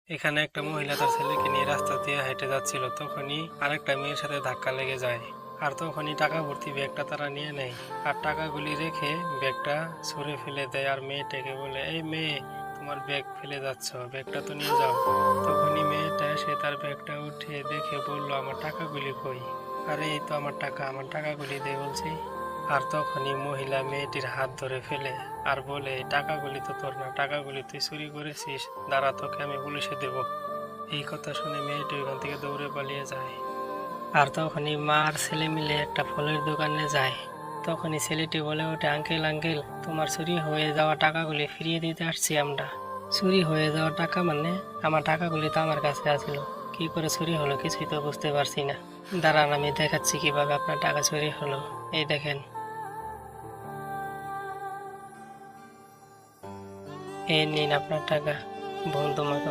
এখানে একটা মহিলা তার ছেলেকে নিয়ে রাস্তা দিয়ে হেঁটে যাচ্ছিল, তখনই আরেকটা মেয়ের সাথে ধাক্কা লেগে যায়। আর তখনই টাকা ভর্তি ব্যাগটা তারা নিয়ে নেয় আর টাকাগুলি রেখে ব্যাগটা ছুঁড়ে ফেলে দেয়। আর মেয়েটাকে বলে, এই মেয়ে, তোমার ব্যাগ ফেলে যাচ্ছ, ব্যাগটা তো নিয়ে যাও। তখনই মেয়েটা এসে তার ব্যাগটা উঠিয়ে দেখে বলল, আমার টাকাগুলি কই? আরে এই তো আমার টাকা, আমার টাকাগুলি দে বলছি। আর তখনই মহিলা মেয়েটির হাত ধরে ফেলে আর বলে, "এই টাকাগুলি তো তোর না, টাকাগুলি তুই চুরি করেছিস, দাঁড়া, তোকে আমি পুলিশে দেব।" এই কথা শুনে মেয়েটি ওইখান থেকে দৌড়ে পালিয়ে যায়। আর তখনই মা আর ছেলে মিলে একটা ফলের দোকানে যায়। তখনই ছেলেটি বলে ওঠে, আঙ্কেল আঙ্কেল, তোমার চুরি হয়ে যাওয়া টাকাগুলি ফিরিয়ে দিতে আসছি আমরা। চুরি হয়ে যাওয়া টাকা মানে? আমার টাকাগুলি তো আমার কাছে আছিল, কি করে চুরি হলো কিছুই তো বুঝতে পারছি না। দাঁড়ান, আমি দেখাচ্ছি কিভাবে আপনার টাকা চুরি হলো। এই দেখেন, এই নিন আপনার টাকা। বোন তোমাকে